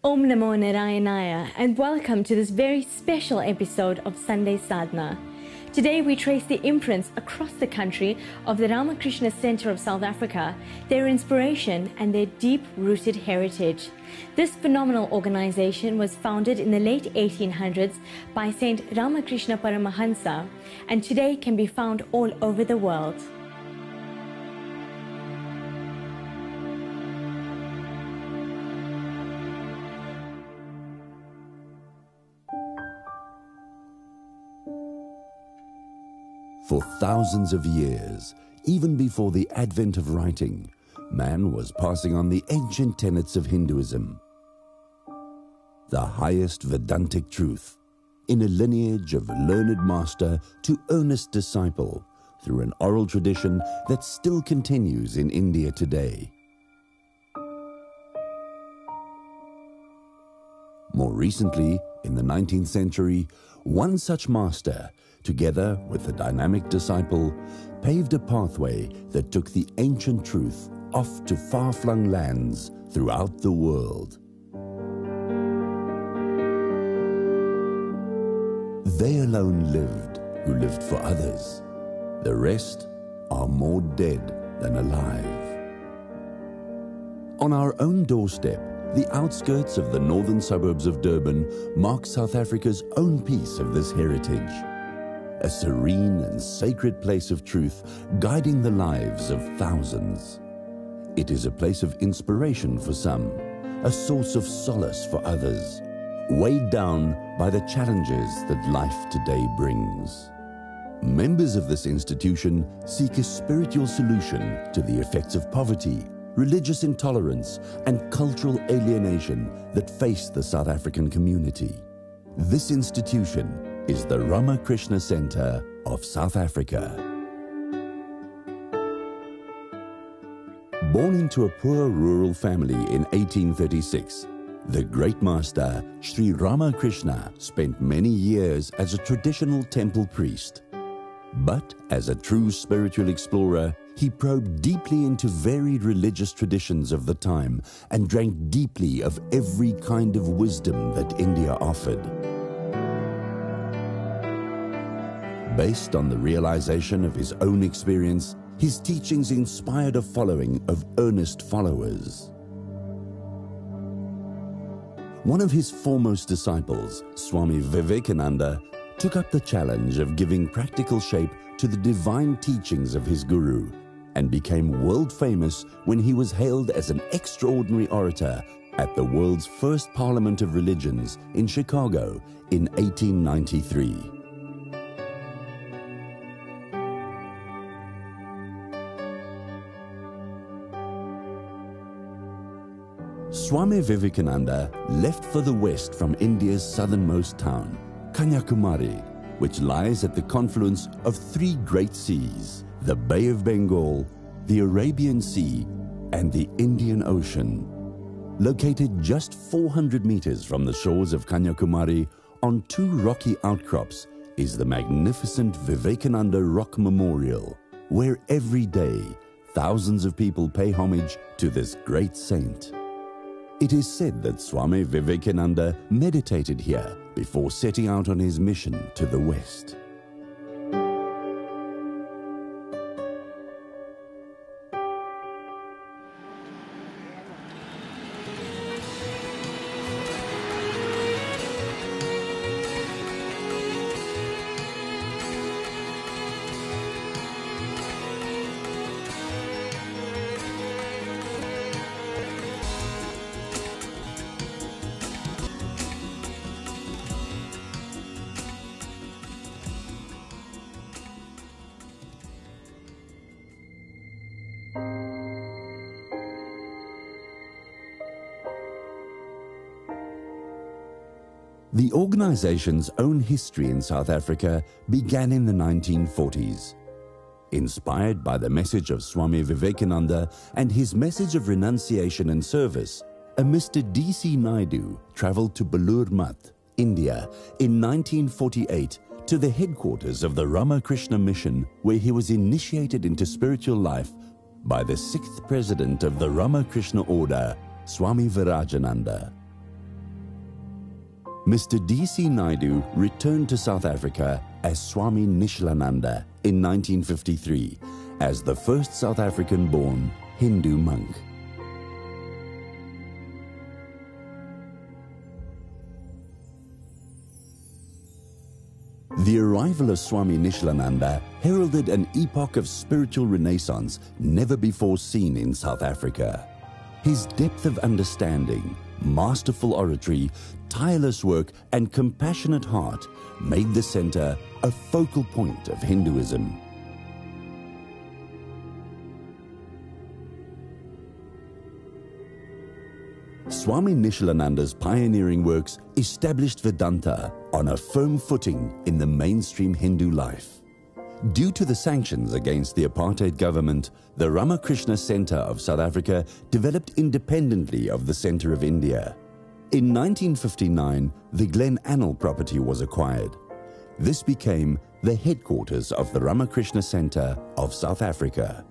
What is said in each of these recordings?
Om Namo Narayanaya, and welcome to this very special episode of Sunday Sadhana. Today we trace the imprints across the country of the Ramakrishna Center of South Africa, their inspiration and their deep-rooted heritage. This phenomenal organization was founded in the late 1800s by Saint Ramakrishna Paramahansa, and today can be found all over the world. For thousands of years, even before the advent of writing, man was passing on the ancient tenets of Hinduism. The highest Vedantic truth, in a lineage of learned master to earnest disciple, through an oral tradition that still continues in India today. More recently, in the 19th century, one such master, together with a dynamic disciple, paved a pathway that took the ancient truth off to far-flung lands throughout the world. They alone lived who lived for others. The rest are more dead than alive. On our own doorstep, the outskirts of the northern suburbs of Durban mark South Africa's own piece of this heritage. A serene and sacred place of truth guiding the lives of thousands. It is a place of inspiration for some, a source of solace for others, weighed down by the challenges that life today brings. Members of this institution seek a spiritual solution to the effects of poverty, religious intolerance, and cultural alienation that face the South African community. This institution is the Ramakrishna Center of South Africa. Born into a poor rural family in 1836, the great master Sri Ramakrishna spent many years as a traditional temple priest. But as a true spiritual explorer, he probed deeply into varied religious traditions of the time and drank deeply of every kind of wisdom that India offered. Based on the realization of his own experience, his teachings inspired a following of earnest followers. One of his foremost disciples, Swami Vivekananda, took up the challenge of giving practical shape to the divine teachings of his guru and became world famous when he was hailed as an extraordinary orator at the world's first Parliament of Religions in Chicago in 1893. Swami Vivekananda left for the west from India's southernmost town, Kanyakumari, which lies at the confluence of three great seas, the Bay of Bengal, the Arabian Sea, and the Indian Ocean. Located just 400 meters from the shores of Kanyakumari, on two rocky outcrops, is the magnificent Vivekananda Rock Memorial, where every day thousands of people pay homage to this great saint. It is said that Swami Vivekananda meditated here before setting out on his mission to the west. The organization's own history in South Africa began in the 1940s. Inspired by the message of Swami Vivekananda and his message of renunciation and service, a Mr. D.C. Naidu traveled to Belur Math, India, in 1948 to the headquarters of the Ramakrishna Mission, where he was initiated into spiritual life by the 6th president of the Ramakrishna Order, Swami Virajananda. Mr. D.C. Naidu returned to South Africa as Swami Nishlananda in 1953 as the first South African-born Hindu monk. The arrival of Swami Nishlananda heralded an epoch of spiritual renaissance never before seen in South Africa. His depth of understanding, masterful oratory, tireless work, and compassionate heart made the center a focal point of Hinduism. Swami Nishlananda's pioneering works established Vedanta on a firm footing in the mainstream Hindu life. Due to the sanctions against the apartheid government, the Ramakrishna Center of South Africa developed independently of the Center of India. In 1959, the Glen Anil property was acquired. This became the headquarters of the Ramakrishna Center of South Africa.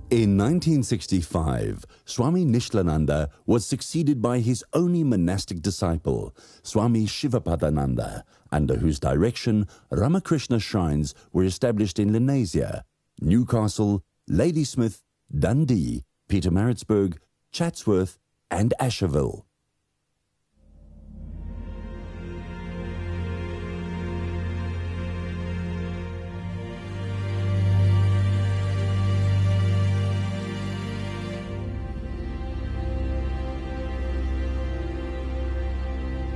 In 1965, Swami Nishlananda was succeeded by his only monastic disciple, Swami Shivapadananda, under whose direction Ramakrishna shrines were established in Lenasia, Newcastle, Ladysmith, Dundee, Pietermaritzburg, Chatsworth, and Asherville.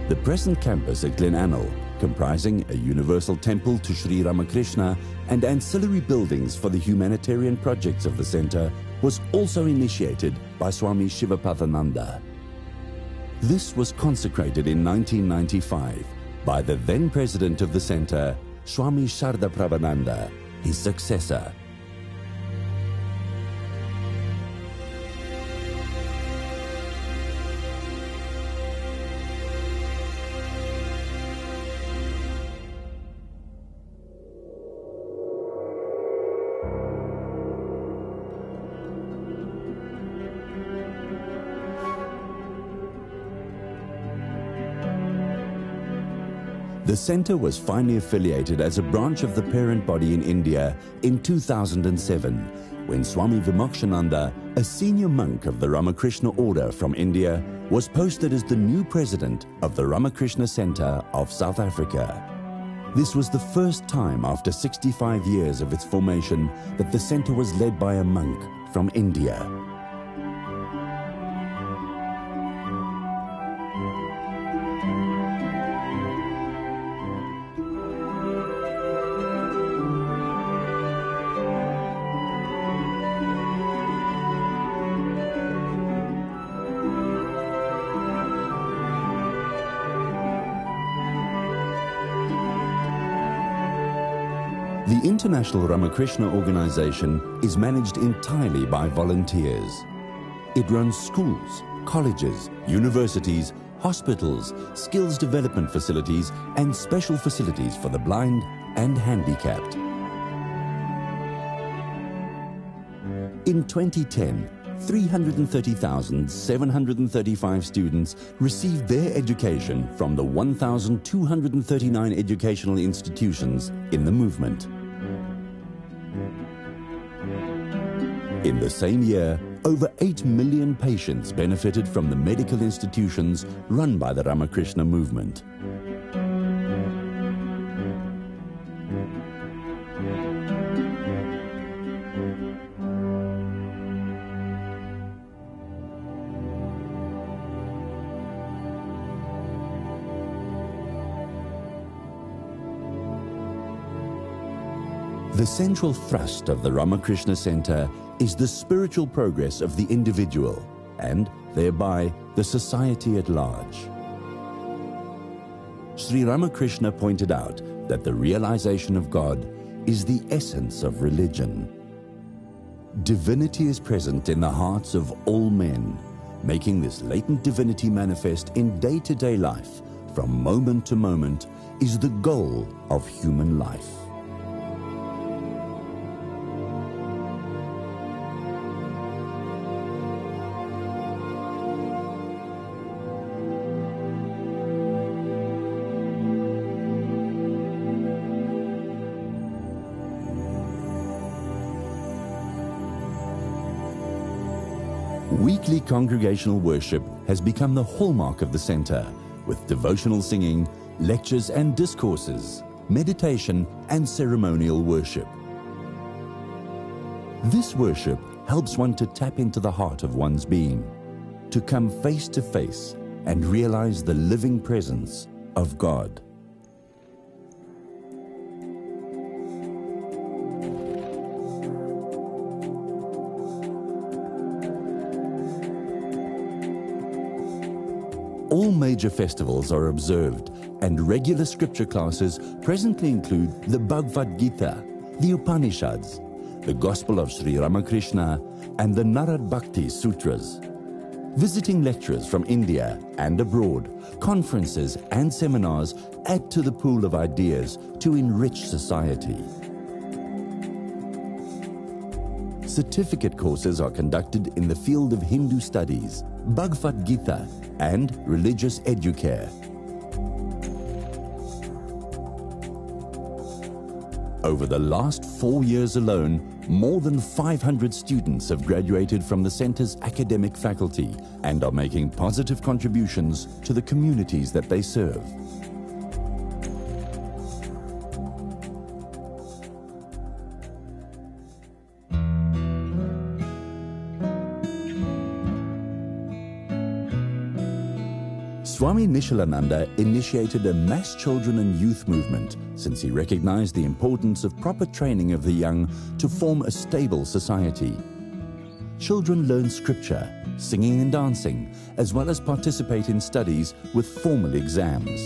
The present campus at Glen Anil, comprising a universal temple to Sri Ramakrishna and ancillary buildings for the humanitarian projects of the center, was also initiated by Swami Shivapadananda. This was consecrated in 1995 by the then president of the center, Swami Sharda Prabhananda, his successor. The center was finally affiliated as a branch of the parent body in India in 2007, when Swami Vivekananda, a senior monk of the Ramakrishna order from India, was posted as the new president of the Ramakrishna Center of South Africa. This was the first time after 65 years of its formation that the center was led by a monk from India. The International Ramakrishna Organization is managed entirely by volunteers. It runs schools, colleges, universities, hospitals, skills development facilities, and special facilities for the blind and handicapped. In 2010, 330,735 students received their education from the 1,239 educational institutions in the movement. In the same year, over 8 million patients benefited from the medical institutions run by the Ramakrishna movement. The central thrust of the Ramakrishna Center is the spiritual progress of the individual and, thereby, the society at large. Sri Ramakrishna pointed out that the realization of God is the essence of religion. Divinity is present in the hearts of all men, making this latent divinity manifest in day-to-day life, from moment to moment, is the goal of human life. Weekly congregational worship has become the hallmark of the center, with devotional singing, lectures and discourses, meditation and ceremonial worship. This worship helps one to tap into the heart of one's being, to come face to face and realize the living presence of God. All major festivals are observed, and regular scripture classes presently include the Bhagavad Gita, the Upanishads, the Gospel of Sri Ramakrishna, and the Narad Bhakti Sutras. Visiting lecturers from India and abroad, conferences and seminars add to the pool of ideas to enrich society. Certificate courses are conducted in the field of Hindu studies, Bhagavad Gita, and religious educare. Over the last 4 years alone, more than 500 students have graduated from the center's academic faculty and are making positive contributions to the communities that they serve. Swami Nishalananda initiated a mass children and youth movement since he recognized the importance of proper training of the young to form a stable society. Children learn scripture, singing and dancing, as well as participate in studies with formal exams.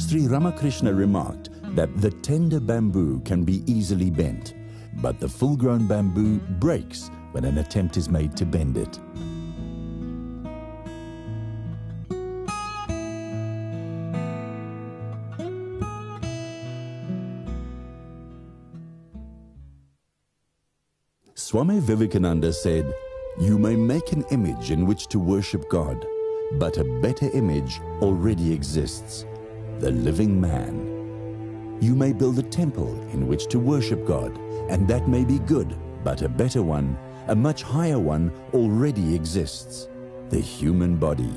Sri Ramakrishna remarked that the tender bamboo can be easily bent, but the full-grown bamboo breaks when an attempt is made to bend it. Swami Vivekananda said, "You may make an image in which to worship God, but a better image already exists, the living man. You may build a temple in which to worship God, and that may be good, but a better one, a much higher one, already exists, the human body."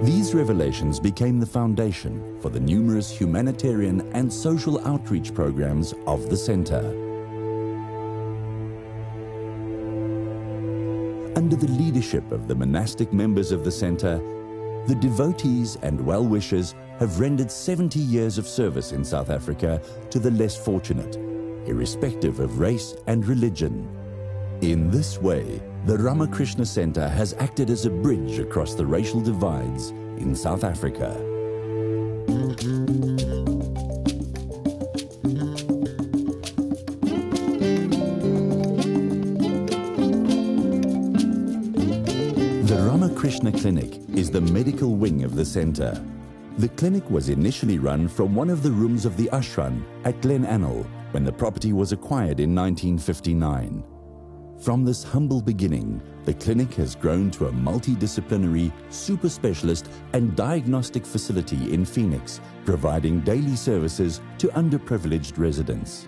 These revelations became the foundation for the numerous humanitarian and social outreach programs of the center. Under the leadership of the monastic members of the center, the devotees and well-wishers have rendered 70 years of service in South Africa to the less fortunate, irrespective of race and religion. In this way, the Ramakrishna Center has acted as a bridge across the racial divides in South Africa. The Ramakrishna Clinic is the medical wing of the center. The clinic was initially run from one of the rooms of the ashram at Glen Anil when the property was acquired in 1959. From this humble beginning, the clinic has grown to a multidisciplinary, super specialist and diagnostic facility in Phoenix, providing daily services to underprivileged residents.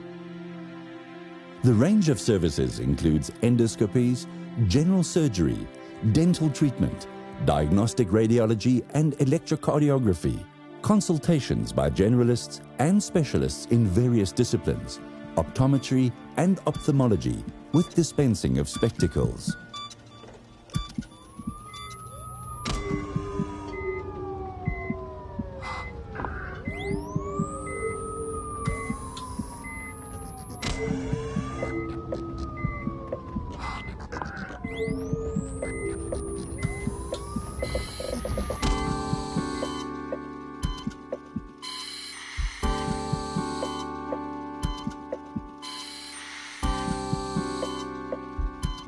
The range of services includes endoscopies, general surgery, dental treatment, diagnostic radiology and electrocardiography, consultations by generalists and specialists in various disciplines, optometry and ophthalmology, with dispensing of spectacles.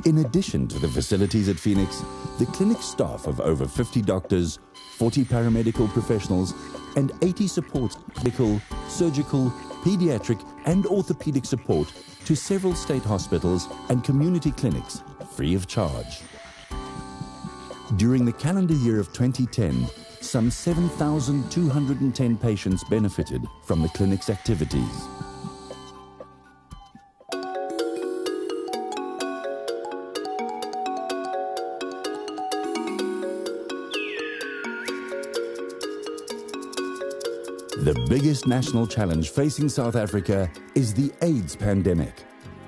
In addition to the facilities at Phoenix, the clinic staff of over 50 doctors, 40 paramedical professionals, and 80 supports medical, surgical, pediatric, and orthopedic support to several state hospitals and community clinics free of charge. During the calendar year of 2010, some 7,210 patients benefited from the clinic's activities. The biggest national challenge facing South Africa is the AIDS pandemic.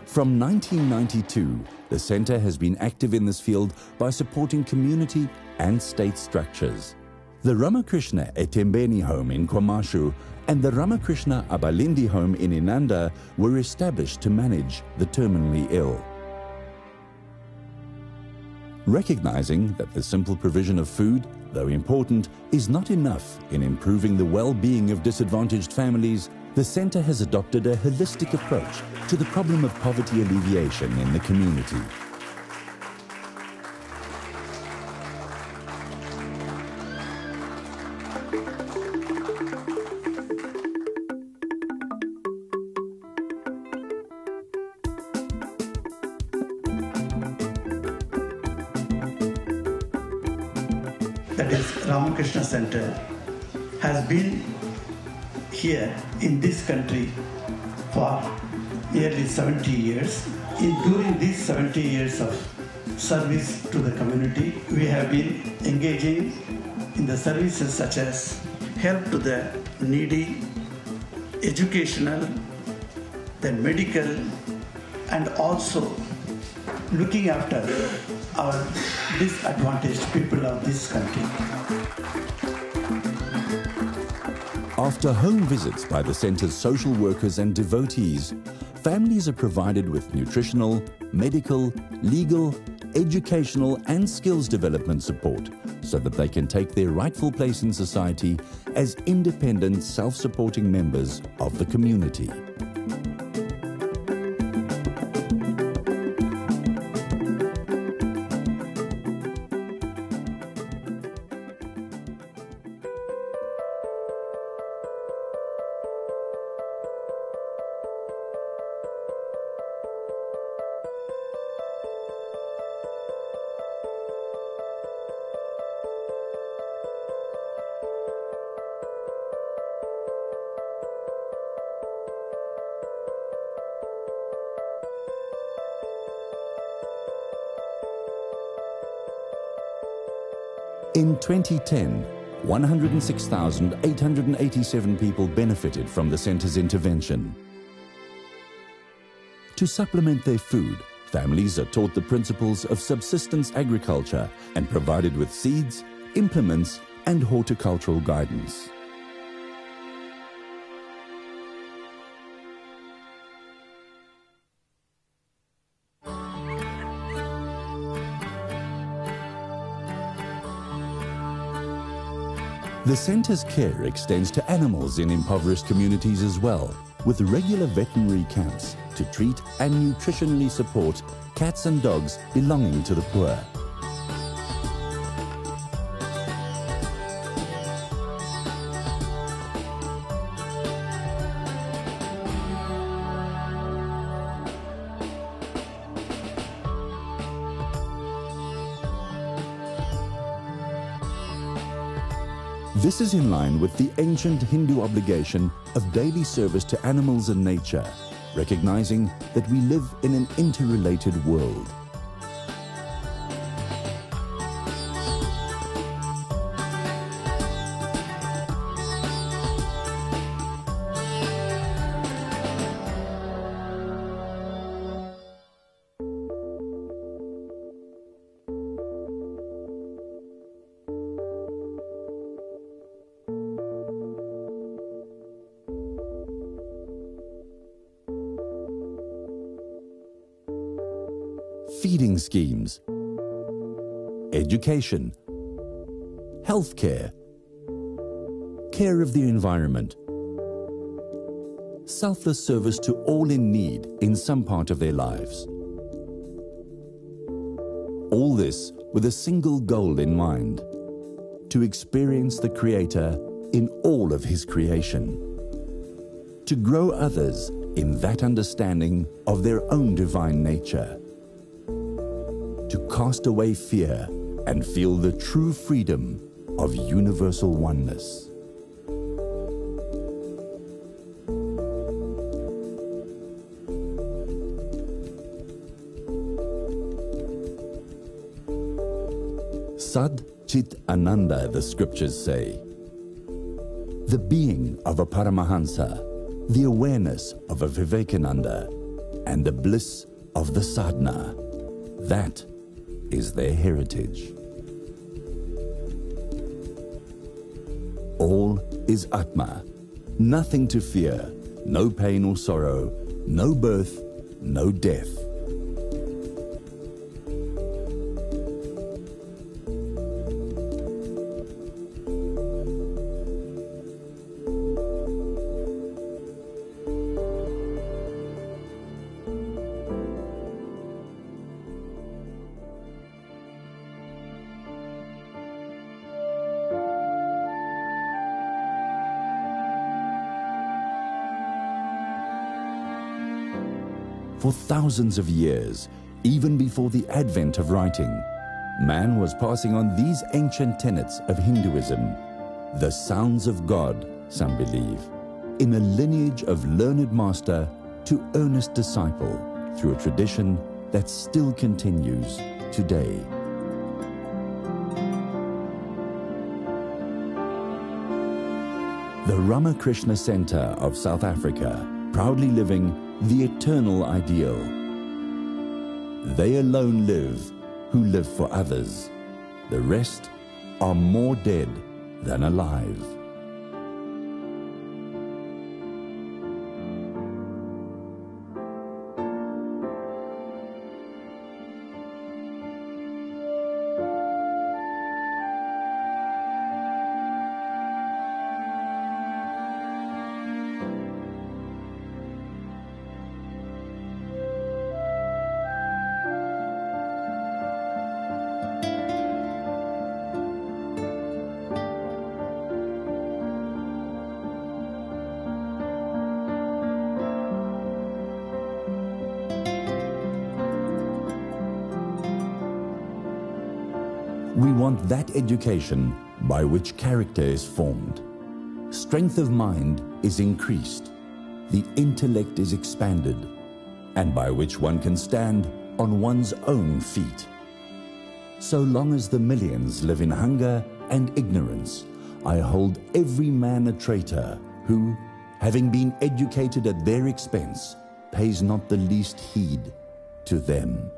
From 1992, the Centre has been active in this field by supporting community and state structures. The Ramakrishna Etembeni Home in KwaMashu and the Ramakrishna Abalindi Home in Inanda were established to manage the terminally ill. Recognizing that the simple provision of food, though important, is not enough in improving the well-being of disadvantaged families, the Centre has adopted a holistic approach to the problem of poverty alleviation in the community. That is, Ramakrishna Center has been here in this country for nearly 70 years. During these 70 years of service to the community, we have been engaging in the services such as help to the needy, educational, then medical, and also looking after our disadvantaged people of this country. After home visits by the Centre's social workers and devotees, families are provided with nutritional, medical, legal, educational and skills development support so that they can take their rightful place in society as independent, self-supporting members of the community. In 2010, 106,887 people benefited from the Centre's intervention. To supplement their food, families are taught the principles of subsistence agriculture and provided with seeds, implements, and horticultural guidance. The Centre's care extends to animals in impoverished communities as well, with regular veterinary camps to treat and nutritionally support cats and dogs belonging to the poor. This is in line with the ancient Hindu obligation of daily service to animals and nature, recognizing that we live in an interrelated world. Feeding schemes, education, healthcare, care of the environment, selfless service to all in need in some part of their lives. All this with a single goal in mind: to experience the Creator in all of His creation, to grow others in that understanding of their own divine nature, to cast away fear and feel the true freedom of universal oneness. Sat Chit Ananda, the scriptures say. The being of a Paramahansa, the awareness of a Vivekananda, and the bliss of the Sadhana, that is their heritage. All is Atma, nothing to fear, no pain or sorrow, no birth, no death. For thousands of years, even before the advent of writing, man was passing on these ancient tenets of Hinduism, the sounds of God, some believe, in a lineage of learned master to earnest disciple through a tradition that still continues today. The Ramakrishna Center of South Africa, proudly living the eternal ideal. They alone live who live for others. The rest are more dead than alive. We want that education by which character is formed. Strength of mind is increased, the intellect is expanded, and by which one can stand on one's own feet. So long as the millions live in hunger and ignorance, I hold every man a traitor who, having been educated at their expense, pays not the least heed to them.